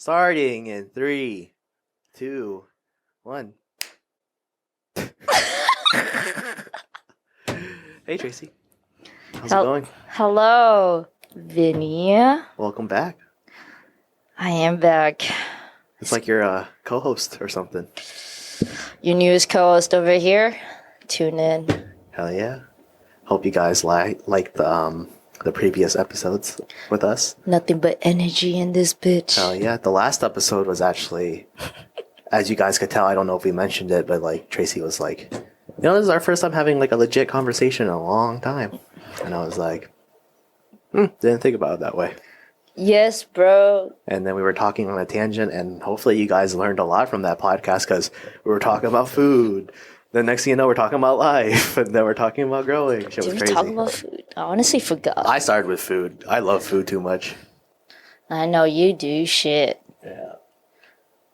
Starting in 3, 2, 1. Hey, Tracy. How's it going? Hello, Vinny. Welcome back. I am back. It's like you're a co-host or something. Your newest co-host over here. Tune in. Hell yeah. Hope you guys like the previous episodes with us. Nothing but energy in this bitch. Hell yeah. The last episode was actually, as you guys could tell, I don't know if we mentioned it, but like Tracy was like, this is our first time having like a legit conversation in a long time. And I was like, didn't think about it that way. Yes, bro. And then we were talking on a tangent, and hopefully you guys learned a lot from that podcast because we were talking about food. The next thing you know, we're talking about life, and then we're talking about growing. Shit was Did we crazy. talk about food? I honestly forgot. I started with food. I love food too much. I know you do. Shit. Yeah.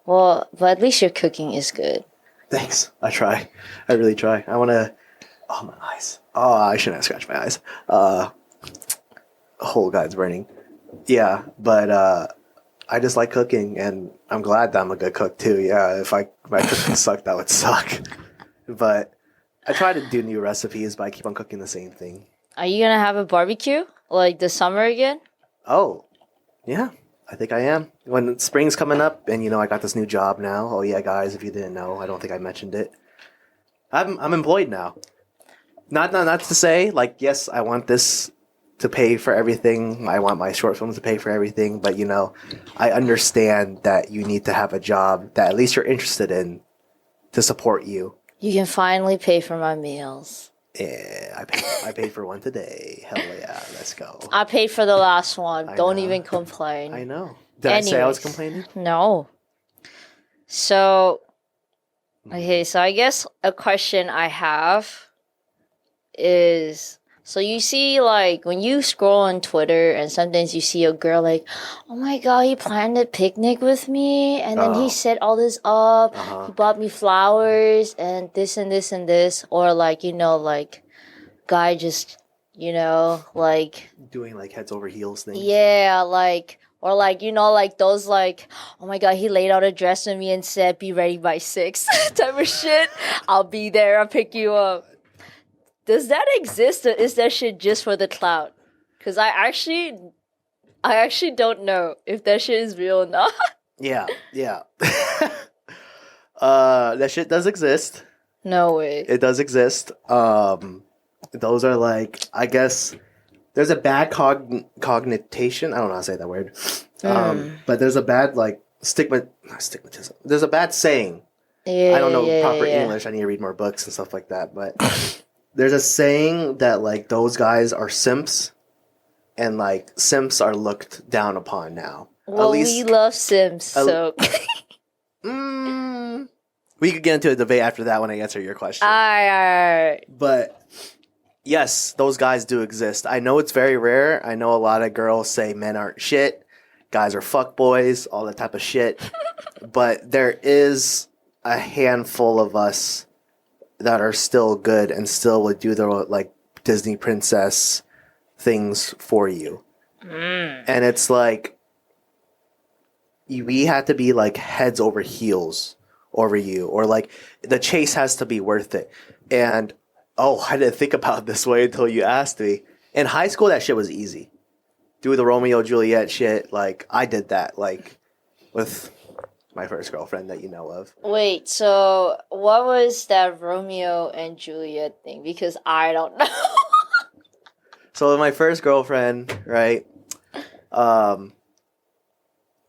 Well, but at least your cooking is good. Thanks. I try. I really try. I want to... Oh, my eyes. Oh, I shouldn't have scratched my eyes. Whole guy's burning. Yeah, but I just like cooking, and I'm glad that I'm a good cook, too. Yeah, if my cooking sucked, that would suck. But I try to do new recipes, but I keep on cooking the same thing. Are you going to have a barbecue? Like this summer again? Oh, yeah. I think I am. When spring's coming up, and I got this new job now. Oh yeah, guys, if you didn't know, I don't think I mentioned it. I'm employed now. Not to say like, yes, I want this to pay for everything. I want my short films to pay for everything, but I understand that you need to have a job that at least you're interested in to support you. You can finally pay for my meals. Yeah, I paid for one today. Hell yeah, let's go. I paid for the last one. I Don't know. even complain. I know. Did I say I was complaining? No. So, okay, so I guess a question I have is, so you see like when you scroll on Twitter and sometimes you see a girl like, oh my god, he planned a picnic with me and then he set all this up, he bought me flowers and this and this and this, or like, like guy just, like doing like heads over heels things. Yeah, like, or like, like those like, oh my god, he laid out a dress on me and said, be ready by 6 type of shit. I'll be there, I'll pick you up. Does that exist, or is that shit just for the clout? Because I actually don't know if that shit is real or not. Yeah. That shit does exist. No way. It does exist. Those are like, I guess, there's a bad cognition. I don't know how to say that word. But there's a bad like stigmatism. There's a bad saying. Yeah, I don't know proper yeah. English. I need to read more books and stuff like that. But there's a saying that like those guys are simps, and like simps are looked down upon now. Well, at least, we love Sims, so. We could get into a debate after that when I answer your question. Alright. But yes, those guys do exist. I know it's very rare. I know a lot of girls say men aren't shit, guys are fuckboys, all that type of shit. But there is a handful of us that are still good and still would do the like Disney princess things for you. And it's like we had to be like heads over heels over you, or like the chase has to be worth it. And I didn't think about it this way until you asked me. In high school, that shit was easy. Do the Romeo Juliet shit. Like I did that like with my first girlfriend that you know of. Wait, so what was that Romeo and Juliet thing? Because I don't know. So with my first girlfriend, right?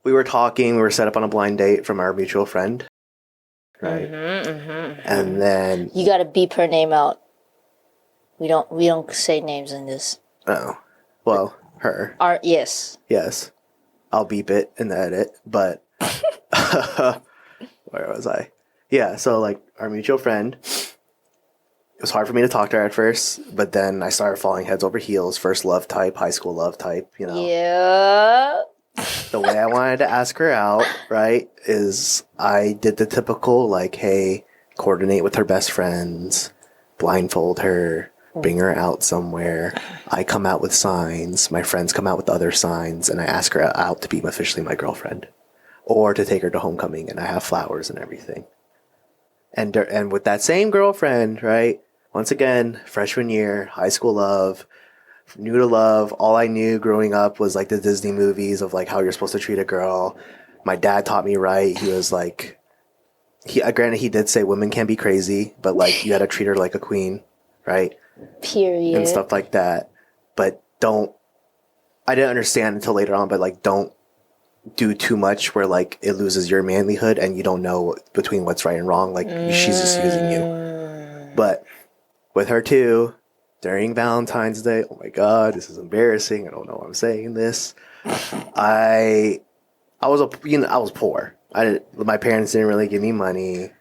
We were talking. We were set up on a blind date from our mutual friend, right? And then you gotta beep her name out. We don't say names in this. Oh, well, her. Yes. Yes, I'll beep it in the edit. But where was I? Yeah, so like our mutual friend. It was hard for me to talk to her at first, but then I started falling heads over heels. First love type, high school love type, Yeah. The way I wanted to ask her out, right, is I did the typical, like, hey, coordinate with her best friends, blindfold her, bring her out somewhere. I come out with signs. My friends come out with other signs, and I ask her out to be officially my girlfriend. or to take her to homecoming, and I have flowers and everything. And with that same girlfriend, right? Once again, freshman year, high school love, new to love. All I knew growing up was like the Disney movies of like how you're supposed to treat a girl. My dad taught me right. He was like, granted he did say women can be crazy, but like you got to treat her like a queen, right? Period. And stuff like that. But I didn't understand until later on, but like don't do too much where like it loses your manlyhood and you don't know between what's right and wrong. Like she's just using you. But with her too, during Valentine's Day, oh my God, this is embarrassing. I don't know why I'm saying this. I was poor. My parents didn't really give me money.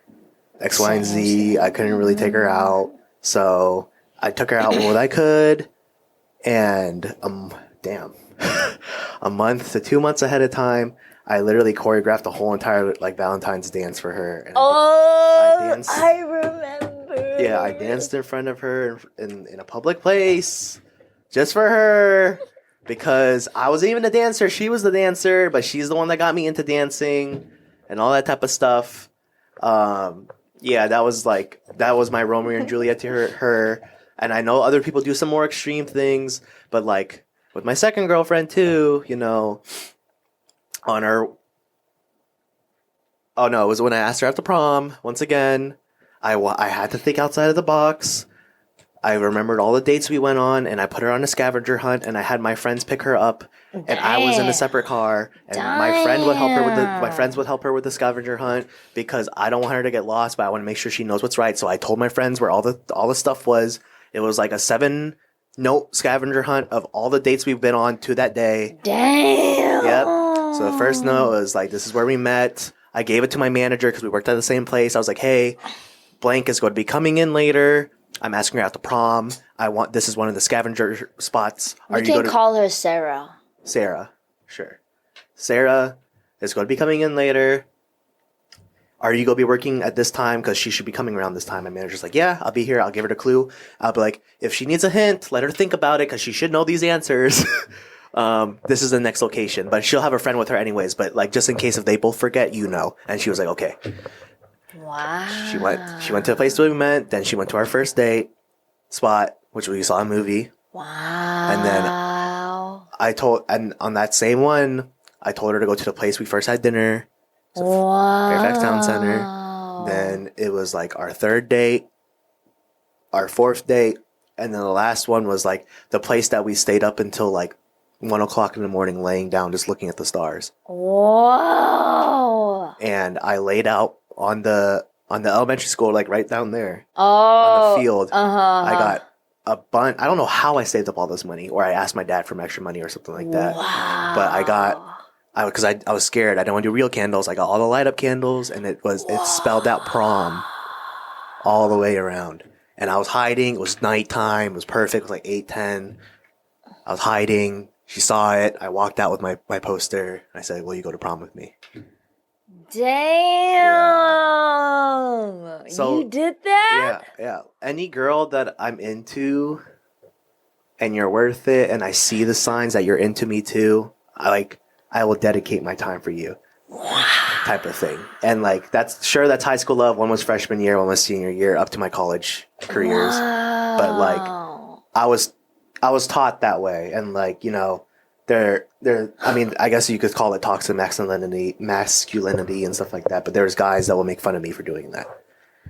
X, Y, and Z. I couldn't really take her out. So I took her out when I could. And a month to 2 months ahead of time, I literally choreographed the whole entire like Valentine's dance for her. And I remember. Yeah, I danced in front of her in a public place just for her because I wasn't even a dancer. She was the dancer, but she's the one that got me into dancing and all that type of stuff. Yeah, that was my Romeo and Juliet to her. And I know other people do some more extreme things, but like with my second girlfriend too, you know, on her. Oh no, it was when I asked her out to prom. Once again, I had to think outside of the box. I remembered all the dates we went on, and I put her on a scavenger hunt, and I had my friends pick her up, and I was in a separate car, and my friends would help her with the scavenger hunt because I don't want her to get lost, but I want to make sure she knows what's right. So I told my friends where all the stuff was. It was like a 7-note scavenger hunt of all the dates we've been on to that day. Damn. Yep. So the first note was like, this is where we met. I gave it to my manager because we worked at the same place. I was like, hey, blank is going to be coming in later. I'm asking her out to prom. This is one of the scavenger spots. You can call her Sarah. Sarah. Sure. Sarah is going to be coming in later. Are you going to be working at this time? Because she should be coming around this time. My manager's like, yeah, I'll be here. I'll give her the clue. I'll be like, if she needs a hint, let her think about it because she should know these answers. This is the next location. But she'll have a friend with her anyways. But like just in case if they both forget, you know. And she was like, okay. Wow. She went to the place where we met. Then she went to our first date spot, which we saw a movie. Wow. And then on that same one, I told her to go to the place we first had dinner. So Fairfax Town Center. Then it was like our third date, our fourth date, and then the last one was like the place that we stayed up until like 1 o'clock in the morning, laying down, just looking at the stars. Whoa! And I laid out on the elementary school, like right down there, on the field. I got a bunch. I don't know how I saved up all this money, or I asked my dad for extra money or something like that. Wow! But because I was scared. I didn't want to do real candles. I got all the light up candles, and it spelled out prom all the way around. And I was hiding. It was nighttime. It was perfect. It was like 8:10. I was hiding. She saw it. I walked out with my poster. I said, "Will you go to prom with me?" Damn! Yeah. So, you did that? Yeah. Any girl that I'm into, and you're worth it, and I see the signs that you're into me too, I will dedicate my time for you. Wow. Type of thing. And like that's high school love. One was freshman year, one was senior year, up to my college careers. Wow. But like I was taught that way, and like, you know, I mean, I guess you could call it toxic masculinity and stuff like that, but there's guys that will make fun of me for doing that.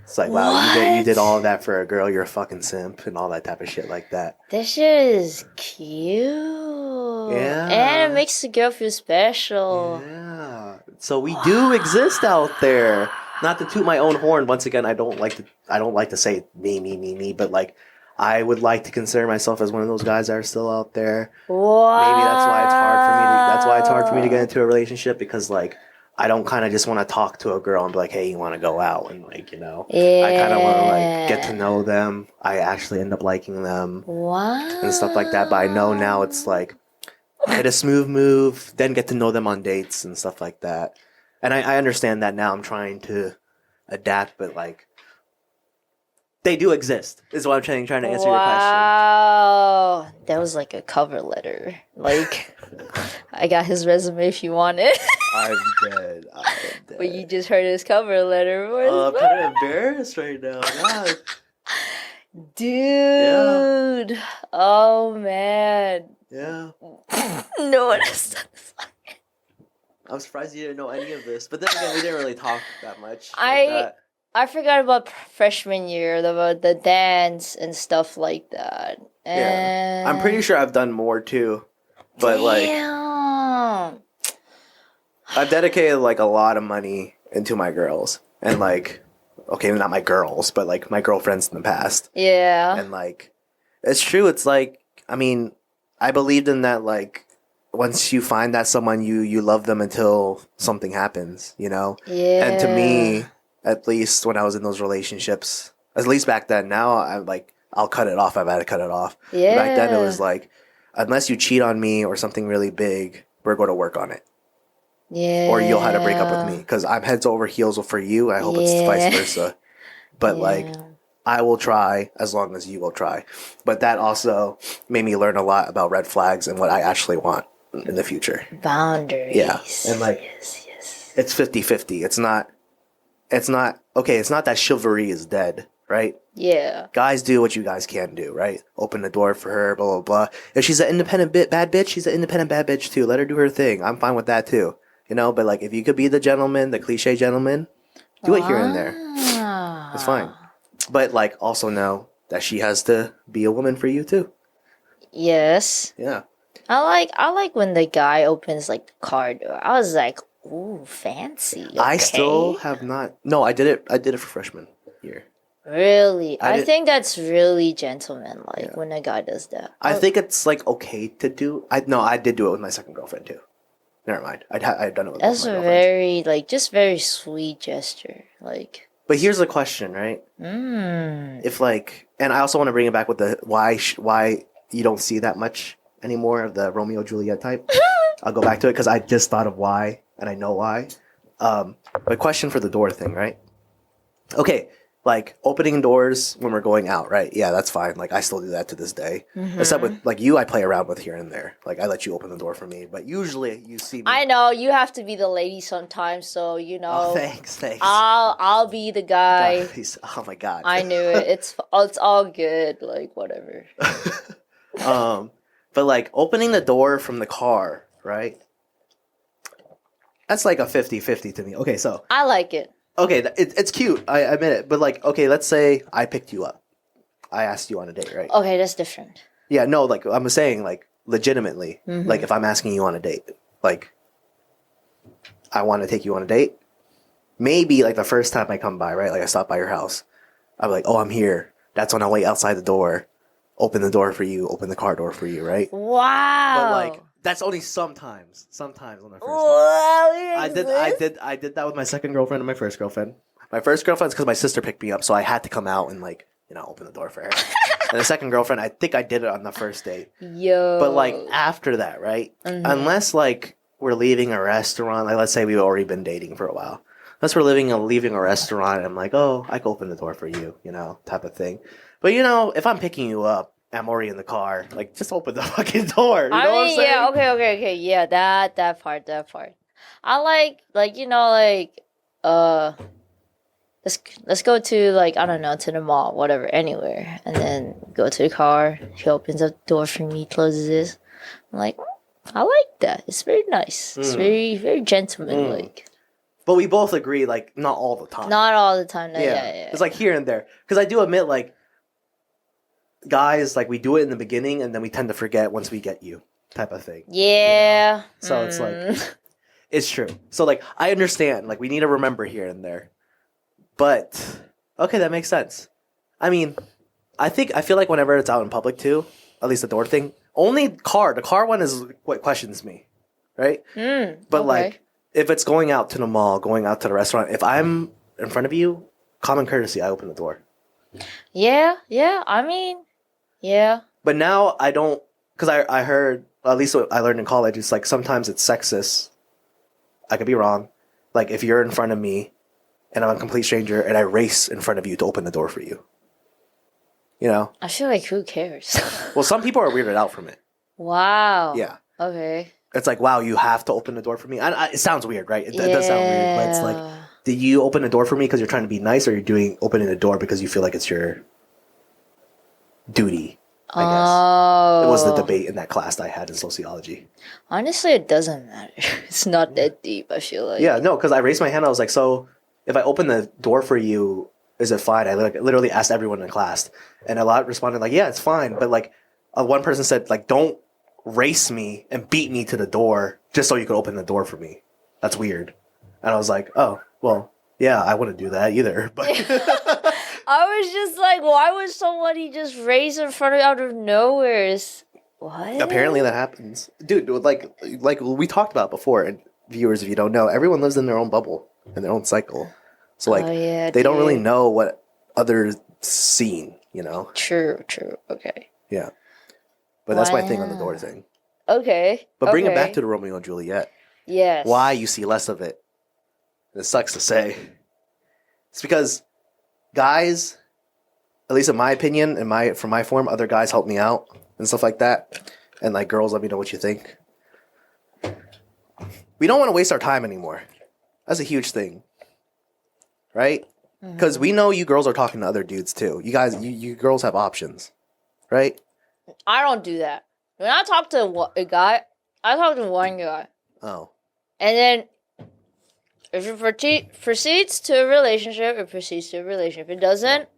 It's like, wow, you did all of that for a girl, you're a fucking simp, and all that type of shit like that. This shit is cute. Yeah. And it makes the girl feel special. Yeah. So we do exist out there. Not to toot my own horn. Once again, I don't like to say me, but like I would like to consider myself as one of those guys that are still out there. Wow. Maybe that's why it's hard for me to get into a relationship, because like I don't kind of just want to talk to a girl and be like, hey, you want to go out? And like, you know, yeah. I kind of want to like get to know them. I actually end up liking them. Wow. And stuff like that. But I know now it's like hit a smooth move, then get to know them on dates and stuff like that. And I understand that now. I'm trying to adapt, but like They do exist, is what I'm trying to answer your question. Wow. That was like a cover letter. Like, I got his resume if you want it. I'm dead. But you just heard his cover letter. I'm kind of embarrassed right now. God. Dude. Yeah. Oh, man. Yeah. No one has done this. I'm surprised you didn't know any of this. But then again, we didn't really talk that much. I forgot about freshman year, about the dance and stuff like that. And I'm pretty sure I've done more too. But damn. I've dedicated like a lot of money into my girls. And like, okay, not my girls, but like my girlfriends in the past. Yeah. And like, it's true. It's like, I mean, I believed in that, like, once you find that someone, you love them until something happens, you know? Yeah. And to me, at least when I was in those relationships, at least back then, now I'm like, I'll cut it off. I've had to cut it off. Yeah. Back then it was like, unless you cheat on me or something really big, we're going to work on it. Yeah. Or you'll have to break up with me because I'm heads over heels for you. I hope it's vice versa. But like, I will try as long as you will try. But that also made me learn a lot about red flags and what I actually want in the future. Boundaries. Yeah. And like, yes. it's 50-50. It's not that chivalry is dead, right? Yeah. Guys do what you guys can do, right? Open the door for her, blah, blah, blah. If she's an independent bad bitch, she's an independent bad bitch too. Let her do her thing. I'm fine with that too. You know, but like, if you could be the gentleman, the cliche gentleman, do it here and there. It's fine. But like, also know that she has to be a woman for you too. Yes. Yeah. I like when the guy opens like the car door. I was like, ooh, fancy. Okay. I still have not. No, I did it for freshman year. Really? I think that's really gentlemanlike when a guy does that. I think it's like okay to do. I did do it with my second girlfriend too. Never mind. I'd done it with that's my a girlfriends. very like just very sweet gesture. Like. But here's the question, right? If like, and I also want to bring it back with the why you don't see that much anymore of the Romeo Juliet type. I'll go back to it because I just thought of why, and I know why. But question for the door thing, right? Okay, like opening doors when we're going out, right? Yeah, that's fine. Like I still do that to this day. Except with like you, I play around with here and there. Like I let you open the door for me, but usually you see me. I know you have to be the lady sometimes, so you know. Oh, thanks. I'll be the guy. Oh my god. I knew it. It's all good. Like whatever. But like opening the door from the car, right? That's like a 50-50 to me. Okay, so I like it. Okay, it's cute. I admit it. But like, okay, let's say I picked you up. I asked you on a date, right? Okay, that's different. Yeah, no, like I'm saying, like legitimately, like if I'm asking you on a date, like I want to take you on a date. Maybe like the first time I come by, right? Like I stop by your house, I'm like, oh, I'm here. That's when I wait outside the door, open the door for you, open the car door for you, right? Wow. But like that's only sometimes. Sometimes on the first time. Wow, I did that with my second girlfriend and my first girlfriend. My first girlfriend's because my sister picked me up, so I had to come out and like, you know, open the door for her. And the second girlfriend, I think I did it on the first date. Yo. But like after that, right? Unless like we're leaving a restaurant, like let's say we've already been dating for a while. Unless we're leaving a restaurant, and I'm like, oh, I can open the door for you, you know, type of thing. But you know, if I'm picking you up, I'm already in the car. Like, just open the fucking door. You know what I'm saying? Yeah, okay. Yeah, that part. I like you know, like let's go to like I don't know, to the mall, whatever, anywhere, and then go to the car. He opens up the door for me, closes it. I'm like, I like that. It's very nice. It's very very gentlemanlike. But we both agree, like, not all the time. Not all the time. No, yeah. It's like here and there. Because I do admit, like, guys, like, we do it in the beginning and then we tend to forget once we get you, type of thing. Yeah. You know? So it's like, it's true. So, like, I understand. Like, we need to remember here and there. But, okay, that makes sense. I mean, I feel like whenever it's out in public, too, at least the door thing, only the car one is what questions me, right? But, like, if it's going out to the mall, going out to the restaurant, if I'm in front of you, common courtesy, I open the door. Yeah. I mean, yeah. But now I don't, because I heard, at least what I learned in college, it's like sometimes it's sexist. I could be wrong. Like if you're in front of me and I'm a complete stranger and I race in front of you to open the door for you. You know? I feel like who cares? Well, some people are weirded out from it. Wow. Yeah. Okay. It's like, wow, you have to open the door for me. It sounds weird, right? It does sound weird, but it's like, did you open the door for me because you're trying to be nice, or you're opening the door because you feel like it's your duty? I guess it was the debate in that class that I had in sociology. Honestly, it doesn't matter. It's not that deep, I feel like. Yeah, no, because I raised my hand. I was like, so if I open the door for you, is it fine? I literally asked everyone in class, and a lot responded like, yeah, it's fine. But like, one person said like, don't race me and beat me to the door just so you could open the door for me. That's weird. And I was like, oh, well, yeah, I wouldn't do that either. But I was just like, why would somebody just race in front of out of nowhere? What? apparently that happens. Dude, like we talked about before, and viewers, if you don't know, everyone lives in their own bubble, in their own cycle. So like, they don't really know what others seen, you know? True. Okay. Yeah. But that's my thing on the door thing. Okay. But bring it back to the Romeo and Juliet. Yes. Why you see less of it. It sucks to say. It's because guys, at least in my opinion, from my form, other guys help me out and stuff like that. And like, girls, let me know what you think. We don't want to waste our time anymore. That's a huge thing. Right? Because we know you girls are talking to other dudes too. You guys, you girls have options. Right? I don't do that. When I talk to a guy, I talk to one guy. Oh. And then if it proceeds to a relationship, it proceeds to a relationship. If it doesn't,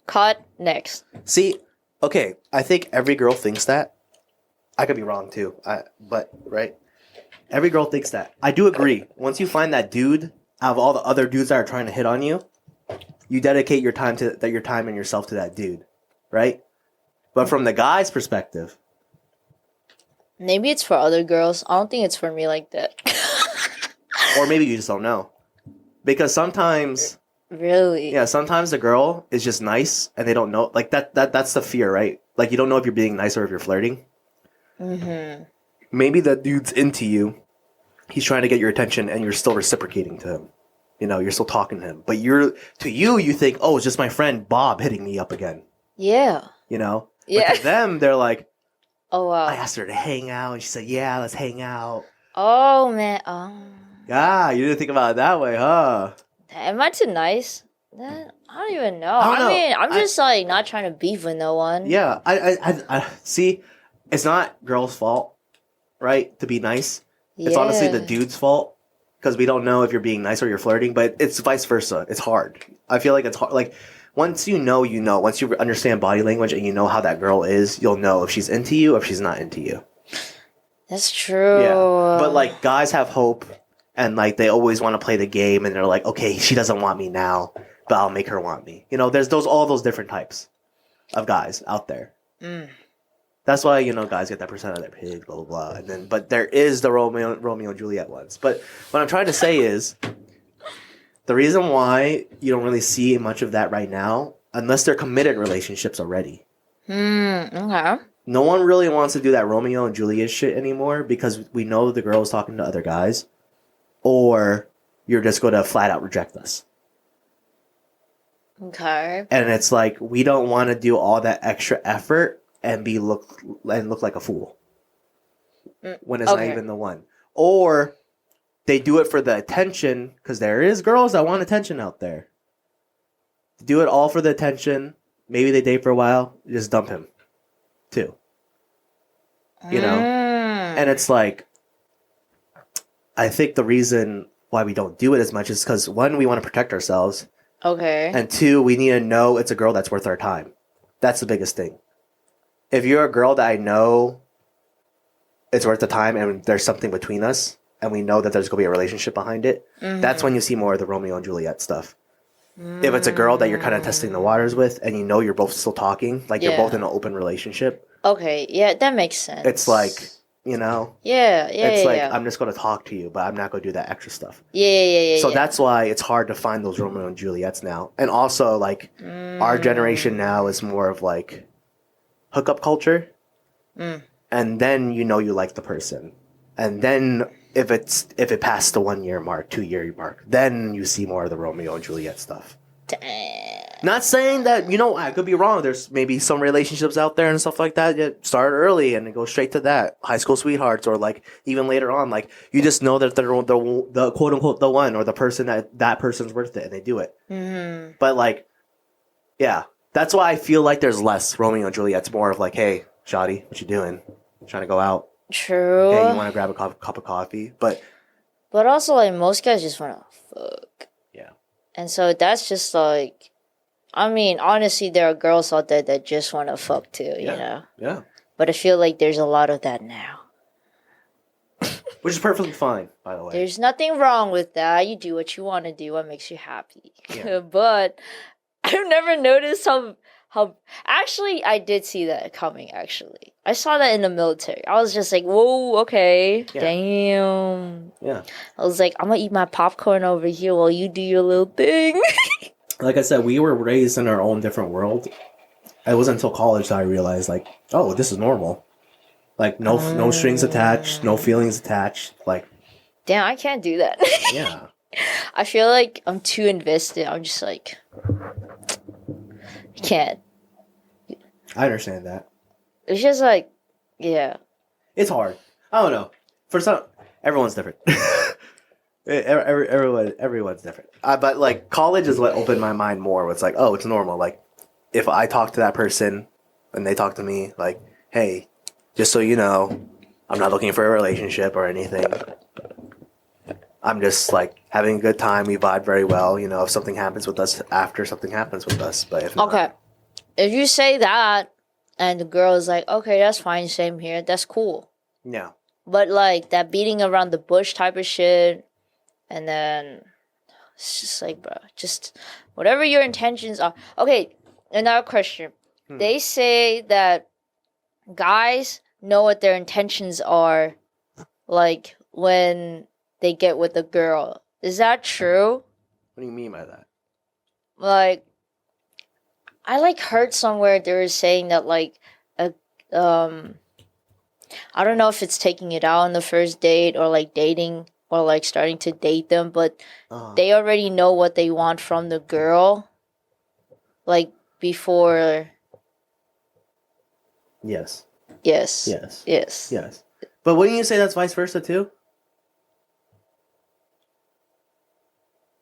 cut next. See, okay, I think every girl thinks that. I could be wrong too. But right? Every girl thinks that. I do agree. Once you find that dude, out of all the other dudes that are trying to hit on you, you dedicate your time and yourself to that dude. Right? But from the guy's perspective, maybe it's for other girls. I don't think it's for me like that. or maybe you just don't know. Because sometimes, really? yeah, sometimes the girl is just nice and they don't know. Like that's the fear, right? Like you don't know if you're being nice or if you're flirting. Mm-hmm. Maybe the dude's into you. He's trying to get your attention and you're still reciprocating to him. You know, you're still talking to him. But you think, oh, it's just my friend Bob hitting me up again. Yeah. You know? Yeah. But to them, they're like, oh, wow. I asked her to hang out, and she said, yeah, let's hang out. Oh, man. Oh. Yeah, you didn't think about it that way, huh? Am I too nice? I don't even know. I mean, I'm just like not trying to beef with no one. Yeah, I see. It's not girls' fault, right? To be nice. It's honestly the dude's fault because we don't know if you're being nice or you're flirting. But it's vice versa. It's hard. I feel like it's hard. Like once you know, you know. Once you understand body language and you know how that girl is, you'll know if she's into you or if she's not into you. That's true. Yeah, but like guys have hope. And, like, they always want to play the game, and they're like, okay, she doesn't want me now, but I'll make her want me. You know, there's all those different types of guys out there. Mm. That's why, you know, guys get that percent of their pig, blah, blah, blah. But there is the Romeo and Juliet ones. But what I'm trying to say is, the reason why you don't really see much of that right now, unless they're committed relationships already. Okay. No one really wants to do that Romeo and Juliet shit anymore because we know the girl is talking to other guys. Or you're just going to flat out reject us. Okay. And it's like, we don't want to do all that extra effort and look like a fool. When it's not even the one. Or they do it for the attention, because there is girls that want attention out there. Do it all for the attention. Maybe they date for a while. Just dump him. Too. You know? And it's like, I think the reason why we don't do it as much is because, one, we want to protect ourselves. Okay. And two, we need to know it's a girl that's worth our time. That's the biggest thing. If you're a girl that I know it's worth the time and there's something between us and we know that there's going to be a relationship behind it, that's when you see more of the Romeo and Juliet stuff. If it's a girl that you're kind of testing the waters with and you know you're both still talking, like you're both in an open relationship. Okay, yeah, that makes sense. It's like... You know? It's like, I'm just going to talk to you, but I'm not going to do that extra stuff. So that's why it's hard to find those Romeo and Juliets now. And also, like, our generation now is more of, like, hookup culture. And then you know you like the person. And then if it passed the 1 year mark, 2 year mark, then you see more of the Romeo and Juliet stuff. Damn. Not saying that, I could be wrong. There's maybe some relationships out there and stuff like that that start early and go straight to that. High school sweethearts, or like even later on, like you just know that they're the quote unquote the one, or the person that person's worth it, and they do it. Mm-hmm. But like, yeah, that's why I feel like there's less Romeo and Juliet. It's more of like, hey, shawty, what you doing? Trying to go out? True. Hey, you want to grab a cup of coffee? But also, like, most guys just want to fuck. Yeah. And so that's just like, I mean, honestly, there are girls out there that just want to fuck too, you know? Yeah. But I feel like there's a lot of that now. Which is perfectly fine, by the way. There's nothing wrong with that. You do what you want to do, what makes you happy. Yeah. But I've never noticed how actually I did see that coming. Actually, I saw that in the military. I was just like, whoa, okay, Yeah. damn. Yeah. I was like, I'm gonna eat my popcorn over here while you do your little thing. Like I said, we were raised in our own different world. It wasn't until college that I realized, like, oh, this is normal. Like, no strings attached, no feelings attached. Like, damn, I can't do that. yeah. I feel like I'm too invested. I'm just like, I can't. I understand that. It's just like, yeah. It's hard. I don't know. For some, everyone's different. Everyone's different. But like, college is what opened my mind more. It's like, oh, it's normal. Like, if I talk to that person and they talk to me, like, hey, just so you know, I'm not looking for a relationship or anything. I'm just like having a good time. We vibe very well. If something happens with us after, something happens with us. But if not, okay, if you say that and the girl is like, okay, that's fine, same here, that's cool. Yeah. But like that beating around the bush type of shit, and then it's just like, bro, just whatever your intentions are. Okay, another question. They say that guys know what their intentions are, like when they get with a girl. Is that true? What do you mean by that? Like, I like heard somewhere they were saying that like I don't know if it's taking it out on the first date or like dating or like starting to date them, but they already know what they want from the girl, like before. Yes. Yes. Yes. Yes. Yes. But wouldn't you say that's vice versa too?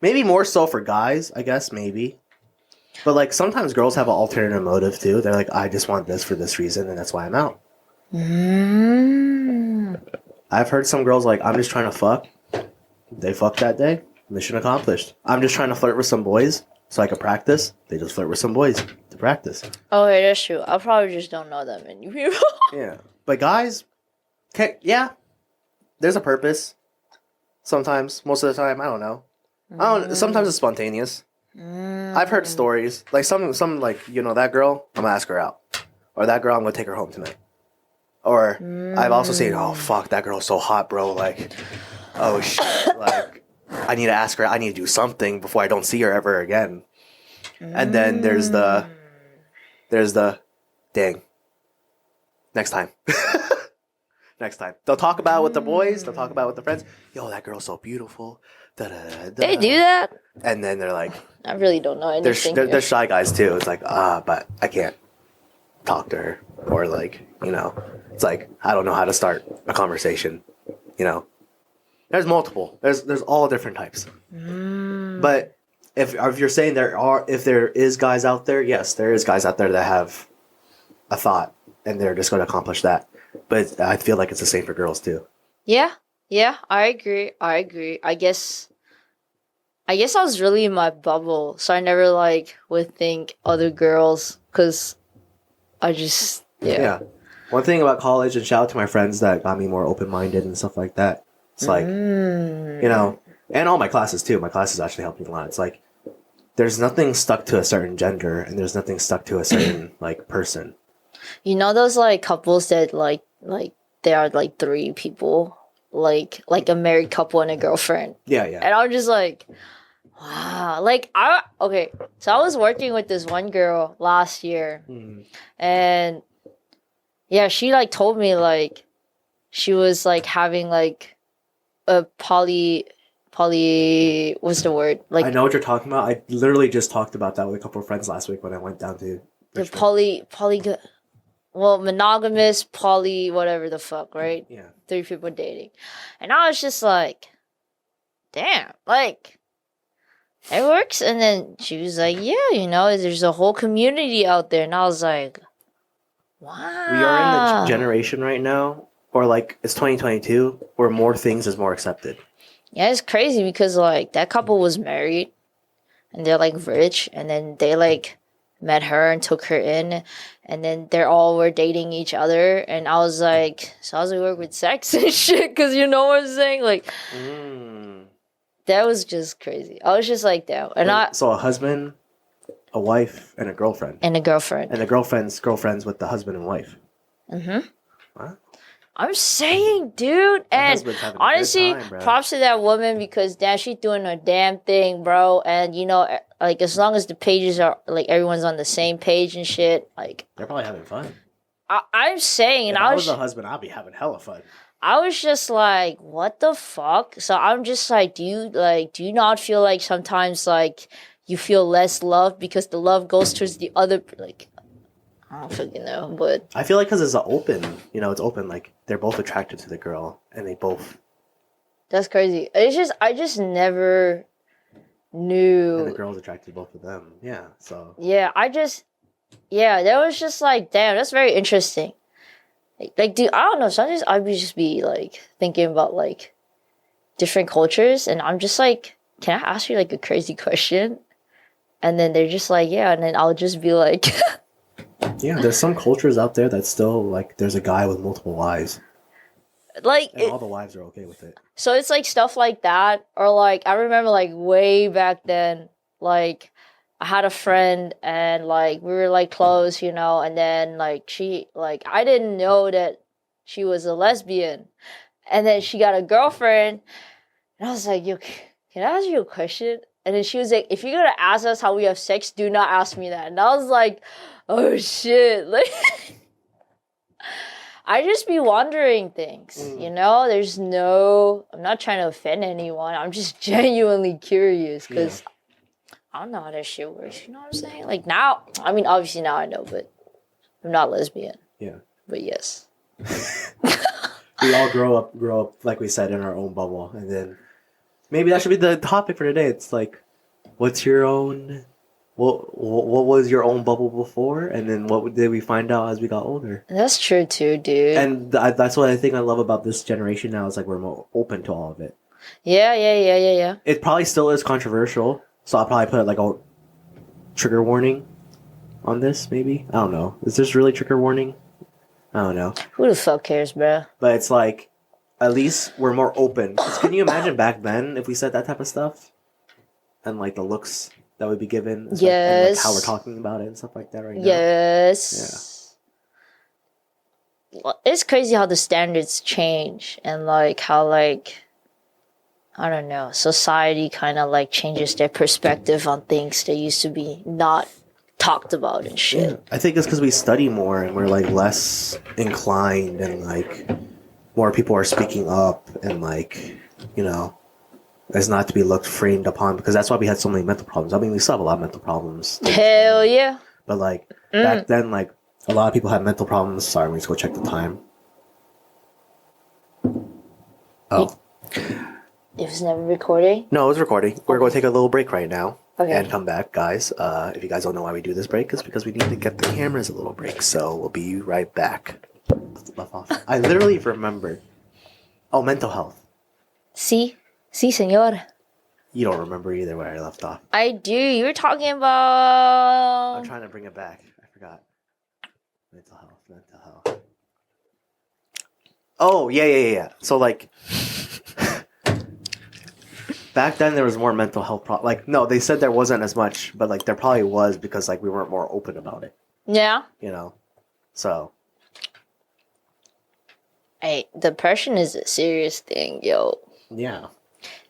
Maybe more so for guys, I guess, maybe. But like sometimes girls have an alternative motive too. They're like, I just want this for this reason, and that's why I'm out. I've heard some girls like, I'm just trying to fuck. They fuck that day. Mission accomplished. I'm just trying to flirt with some boys so I can practice. They just flirt with some boys to practice. Okay, that's true. I probably just don't know that many people. Yeah. But guys, yeah, there's a purpose. Sometimes, most of the time, I don't know. Sometimes it's spontaneous. I've heard stories like some like that girl, I'm gonna ask her out, or that girl, I'm gonna take her home tonight. Or I've also seen, oh fuck, that girl's so hot, bro. Like, oh shit, like I need to ask her. I need to do something before I don't see her ever again. And then there's the dang. Next time. Next time. They'll talk about it with the boys. They'll talk about it with the friends. Yo, that girl's so beautiful. Da-da-da-da. They do that? And then they're like... I really don't know anything. They're shy guys too. It's like, but I can't talk to her. Or like, it's like, I don't know how to start a conversation. There's multiple. There's all different types. But if you're saying if there is guys out there, yes, there is guys out there that have a thought and they're just going to accomplish that. But I feel like it's the same for girls too. Yeah, I agree. I guess I was really in my bubble, so I never would think other girls, because I just Yeah. One thing about college, and shout out to my friends that got me more open-minded and stuff like that. It's like, and all my classes too. My classes actually helped me a lot. It's like, there's nothing stuck to a certain gender, and there's nothing stuck to a certain person. You know those couples that they are three people, like a married couple and a girlfriend. Yeah. And I'm just like, wow. So I was working with this one girl last year, and yeah, she told me she was having a what's the word? Like I know what you're talking about. I literally just talked about that with a couple of friends last week when I went down to the Richmond. monogamous, whatever the fuck, right? Yeah. 3 people dating. And I was just like, damn, like, it works. And then she was like, yeah, there's a whole community out there. And I was like, wow. We are in the generation right now, or like it's 2022, where more things is more accepted. Yeah, it's crazy because like that couple was married and they're like rich, and then they like met her and took her in, and then they're all were dating each other, and I was like, so how's it work with sex and shit? Because you know what I'm saying? Like, that was just crazy. I was just like, damn. And so a husband, a wife, and a girlfriend. And a girlfriend. And the girlfriend's with the husband and wife. Mm-hmm. What? I'm saying, dude. And honestly, props to that woman because damn, she's doing her damn thing, bro. And like as long as the pages are like everyone's on the same page and shit, like they're probably having fun. I'm saying, if I was the husband, I'd be having hella fun. I was just like, what the fuck? So I'm just like, do you not feel like sometimes like you feel less love because the love goes towards the other, like, I don't fucking know, but I feel like because it's it's open, like they're both attracted to the girl and they both. That's crazy. I just never knew. And the girl's attracted to both of them. Yeah, so. Yeah, that was just like, damn, that's very interesting. Like, dude, I don't know. Sometimes I would just be like thinking about like different cultures, and I'm just like, can I ask you like a crazy question? And then they're just like, yeah, and then I'll just be like, yeah, there's some cultures out there that still like there's a guy with multiple wives. Like, and all the wives are okay with it. So it's like stuff like that, or like I remember like way back then, like I had a friend and like we were like close, and then like she like I didn't know that she was a lesbian, and then she got a girlfriend, and I was like, yo, can I ask you a question? And then she was like, if you're gonna ask us how we have sex, do not ask me that. And I was like, oh shit, like. I just be wondering things, I'm not trying to offend anyone. I'm just genuinely curious because I don't know how that shit works. You know what I'm saying? Like now, I mean, obviously now I know, but I'm not lesbian. Yeah. But yes. We all grow up, like we said, in our own bubble. And then maybe that should be the topic for today. It's like, what's your own... What was your own bubble before, and then what did we find out as we got older? That's true too, dude. And that's what I think I love about this generation now is like we're more open to all of it. Yeah. It probably still is controversial, so I'll probably put like a trigger warning on this. Maybe I don't know. Is this really trigger warning? I don't know. Who the fuck cares, bro? But it's like at least we're more open. 'Cause can you imagine back then if we said that type of stuff, and like the looks that would be given, yes, and like how we're talking about it and stuff like that right now. Yes. Yeah. It's crazy how the standards change and like how like I don't know, society kind of like changes their perspective on things that used to be not talked about and shit. Yeah. I think it's because we study more and we're like less inclined and like more people are speaking up and like as not to be looked framed upon, because that's why we had so many mental problems. I mean, we still have a lot of mental problems. Hell yeah. But like back then, like a lot of people had mental problems. Sorry, let me just go check the time. Oh. It was never recording? No, it was recording. We're going to take a little break right now. Okay. And come back, guys. If you guys don't know why we do this break, it's because we need to get the cameras a little break. So we'll be right back. I literally remember. Oh, mental health. Sí, señor. You don't remember either where I left off. I do. You were talking about... I'm trying to bring it back. I forgot. Mental health. Oh, yeah. So, like... back then, there was more mental health problems. Like, no, they said there wasn't as much, but, like, there probably was because, like, we weren't more open about it. Yeah. So... Hey, depression is a serious thing, yo. Yeah.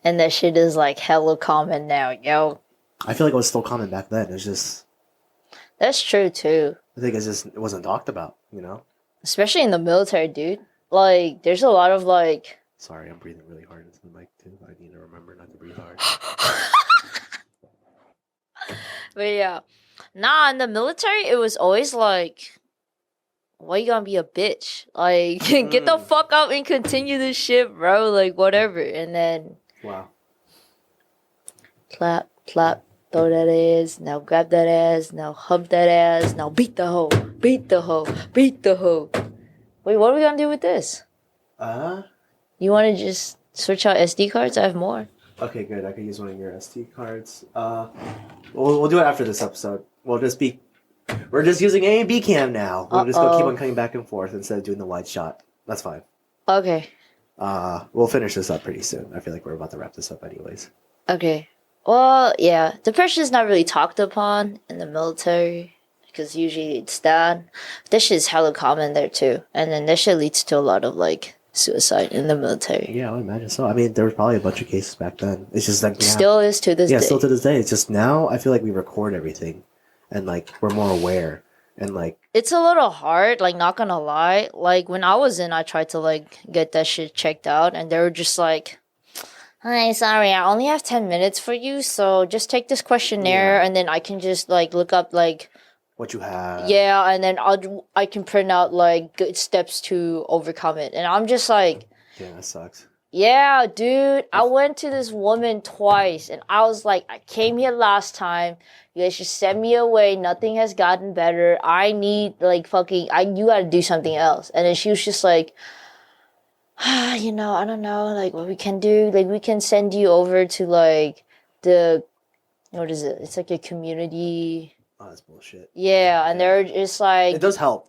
And that shit is like hella common now, yo. I feel like it was still common back then. It's just... That's true, too. I think it wasn't talked about, Especially in the military, dude. Like, there's a lot of, like... Sorry, I'm breathing really hard into the mic too. I need to remember not to breathe hard. But yeah. Nah, in the military, it was always like, why you gonna be a bitch? Like, get the fuck out and continue this shit, bro. Like, whatever. And then, Wow. clap, clap, throw that ass. Now grab that ass. Now hump that ass. Now beat the hoe. Beat the hoe. Beat the hoe. Wait, what are we gonna do with this? You want to just switch out SD cards? I have more. Okay, good. I could use one of your SD cards. We'll do it after this episode. We're just using A and B cam now. We'll just go keep on coming back and forth instead of doing the wide shot. That's fine. Okay. We'll finish this up pretty soon. I feel like we're about to wrap this up anyways. Okay. Well, yeah. Depression is not really talked upon in the military because usually it's that. This shit is hella common there too. And then this shit leads to a lot of like suicide in the military. Yeah, I would imagine so. I mean, there was probably a bunch of cases back then. It's just like now, still is to this day. Yeah, still to this day. It's just now I feel like we record everything and like we're more aware and like it's a little hard, like not gonna lie. Like when I was in, I tried to like get that shit checked out and they were just like, hi, sorry, I only have 10 minutes for you, so just take this questionnaire and then I can just like look up like what you have. Yeah, and then I can print out like good steps to overcome it. And I'm just like, yeah, that sucks. Yeah, dude, I went to this woman twice and I was like, I came here last time. You guys just sent me away. Nothing has gotten better. I need like you gotta do something else. And then she was just like, I don't know, like what we can do. Like we can send you over to like what is it? It's like a community. Oh, that's bullshit. Yeah, and they're just like... It does help,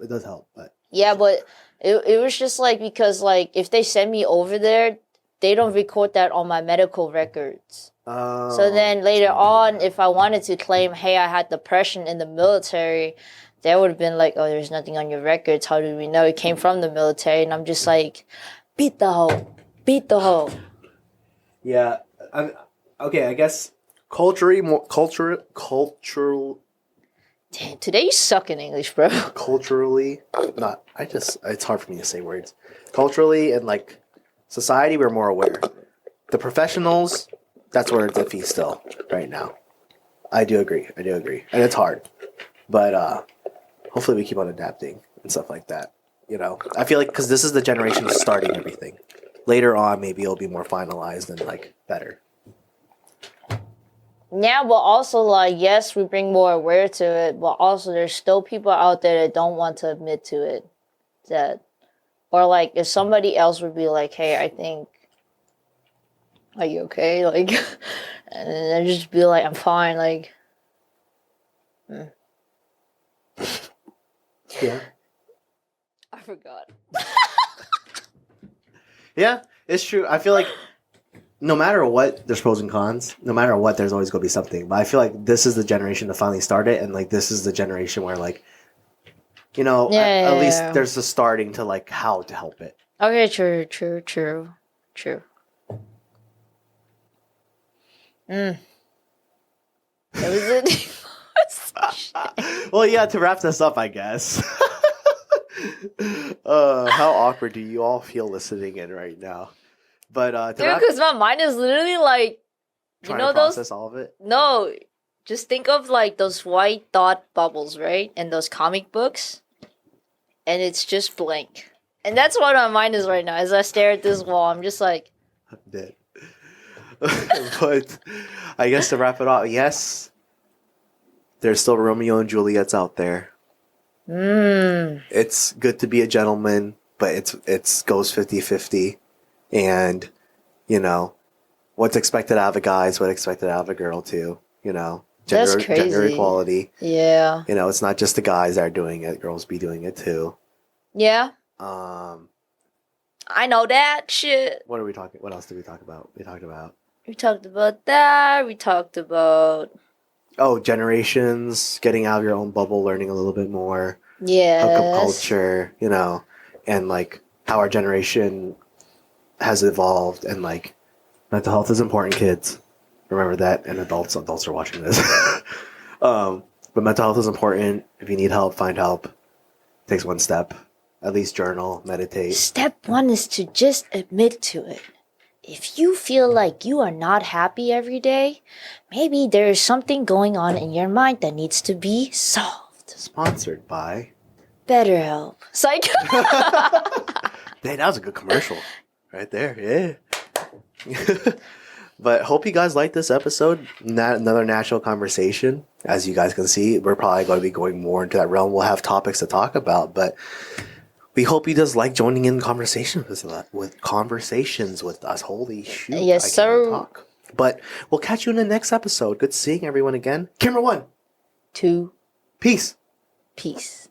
but... Yeah, but it was just like, because like, if they send me over there, they don't record that on my medical records. Oh. So then later on, if I wanted to claim, hey, I had depression in the military, they would have been like, oh, there's nothing on your records. How do we know it came from the military? And I'm just like, beat the hoe. Beat the hoe. Yeah. Okay, I guess cultural... Damn, today you suck in English, bro. Culturally, it's hard for me to say words. Culturally and like society, we're more aware. The professionals, that's where it's iffy still right now. I do agree. And it's hard. But hopefully we keep on adapting and stuff like that. You know, I feel like because this is the generation starting everything. Later on, maybe it'll be more finalized and like better. Yeah, but also, like, yes, we bring more awareness to it, but also there's still people out there that don't want to admit to it. Or, like, if somebody else would be like, hey, I think, are you okay? Like, and then they just be like, I'm fine, like. Yeah. I forgot. Yeah, it's true. I feel like no matter what, there's pros and cons. No matter what, there's always going to be something. But I feel like this is the generation to finally start it. And, like, this is the generation where, like, you know, at least there's a starting to, like, how to help it. Okay, true. That was it. Well, yeah, to wrap this up, I guess. How awkward do you all feel listening in right now? But because my mind is literally like, trying to process all of it. No, just think of like those white dot bubbles, right? And those comic books, and it's just blank. And that's what my mind is right now. As I stare at this wall, I'm just like, I'm dead. But I guess to wrap it up, yes, there's still Romeo and Juliet's out there. It's good to be a gentleman, but it's goes 50-50. And, you know, what's expected out of a guy is what's expected out of a girl, too. You know, gender equality. Yeah. You know, it's not just the guys that are doing it. Girls be doing it, too. Yeah. I know that shit. What else did we talk about? We talked about that. We talked about... Oh, generations, getting out of your own bubble, learning a little bit more. Yeah. Hookup culture, you know, and, like, how our generation has evolved, and like mental health is important, kids. Remember that, and adults are watching this. But mental health is important. If you need help, find help. It takes one step. At least journal, meditate. Step 1 is to just admit to it. If you feel like you are not happy every day, maybe there is something going on in your mind that needs to be solved. Sponsored by BetterHelp. Psych. Hey, that was a good commercial right there. Yeah. But hope you guys like this episode. Another natural conversation. As you guys can see, we're probably going to be going more into that realm. We'll have topics to talk about, but we hope you just like joining in conversations with us. Holy shoot. Yes, I can't sir. even talk. But we'll catch you in the next episode. Good seeing everyone again. Camera 1. 2. Peace. Peace.